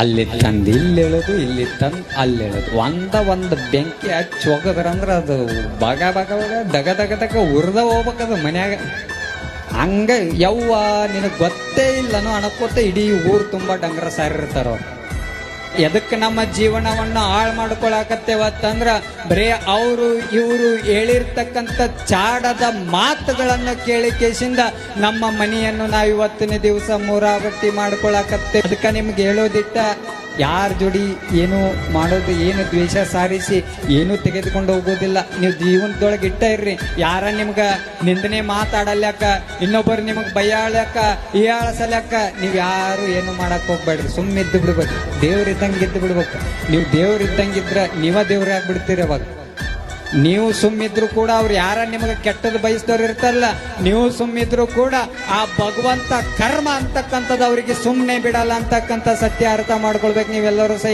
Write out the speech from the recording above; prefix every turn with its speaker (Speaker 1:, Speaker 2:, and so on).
Speaker 1: ಅಲ್ಲಿ ತಂದು ಇಲ್ಲಿ ಹೇಳೋದು, ಇಲ್ಲಿ ತಂದು ಅಲ್ಲಿ ಹೇಳೋದು. ಒಂದು ಬೆಂಕಿ ಹಚ್ಚಿ ಹೋಗದ್ರಂದ್ರೆ ಅದು ಬಗ ಬಗ ಬಗ ದಗ ದಗ ದಗ ಉರ್ದ ಹೋಗ್ಬೇಕದು ಮನ್ಯಾಗ. ಹಂಗ ಯವ್ವ ನಿನಗೆ ಗೊತ್ತೇ ಇಲ್ಲನೋ ಅಣಕೋತ ಇಡೀ ಊರು ತುಂಬ ಡಂಗರ ಸಾರಿರ್ತಾರ. ಎದಕ್ಕೆ ನಮ್ಮ ಜೀವನವನ್ನು ಹಾಳು ಮಾಡ್ಕೊಳಕತ್ತೇವತ್ತಂದ್ರ ಬರೀ ಅವರು ಇವರು ಹೇಳಿರ್ತಕ್ಕಂಥ ಚಾಡದ ಮಾತುಗಳನ್ನು ಕೇಳಿ ಕೇಸಿಂದ ನಮ್ಮ ಮನೆಯನ್ನು ನಾವು ಇವತ್ತಿನ ದಿವಸ ಮೂರಾಬಟ್ಟಿ ಮಾಡ್ಕೊಳಕತ್ತೇವೆ. ಅದಕ್ಕೆ ನಿಮ್ಗೆ ಹೇಳೋದಿಟ್ಟ, ಯಾರ ಜೋಡಿ ಏನು ಮಾಡೋದು, ಏನು ದ್ವೇಷ ಸಾರಿಸಿ ಏನು ತೆಗೆದುಕೊಂಡು ಹೋಗೋದಿಲ್ಲ. ನೀವು ಜೀವನದೊಳಗೆ ಇಟ್ಟ ಇರ್ರಿ. ಯಾರ ನಿಮ್ಗೆ ನಿಂದನೆ ಮಾತಾಡಲ್ಯಾಕ, ಇನ್ನೊಬ್ಬರು ನಿಮಗೆ ಬೈಯಾಳ್ಯಾಕ ಹೀಯಾಳಸಲ್ಯಾಕ ನೀವು ಯಾರು ಏನು ಮಾಡಕ್ ಹೋಗ್ಬೇಡ್ರಿ. ಸುಮ್ಮನಿದ್ದು ಬಿಡ್ಬೇಕು. ದೇವ್ರಿದ್ದಂಗೆ ಇದ್ದು ಬಿಡ್ಬೇಕು. ನೀವು ದೇವ್ರಿದ್ದಂಗಿದ್ರ ನೀವ ದೇವ್ರೇ ಆಗ್ಬಿಡ್ತೀರಿ. ಅವಾಗ ನೀವು ಸುಮ್ಮಿದ್ರು ಕೂಡ ಅವ್ರು ಯಾರ ನಿಮಗೆ ಕೆಟ್ಟದ್ದು ಬಯಸಿದವ್ರು ಇರ್ತಾರಲ್ಲ, ನೀವು ಸುಮ್ಮಿದ್ರು ಕೂಡ ಆ ಭಗವಂತ ಕರ್ಮ ಅಂತಕ್ಕಂಥದ್ದು ಅವರಿಗೆ ಸುಮ್ಮನೆ ಬಿಡಲ್ಲ ಅಂತಕ್ಕಂಥ ಸತ್ಯ ಅರ್ಥ ಮಾಡ್ಕೊಳ್ಬೇಕು ನೀವೆಲ್ಲರೂ ಸಹಿತ.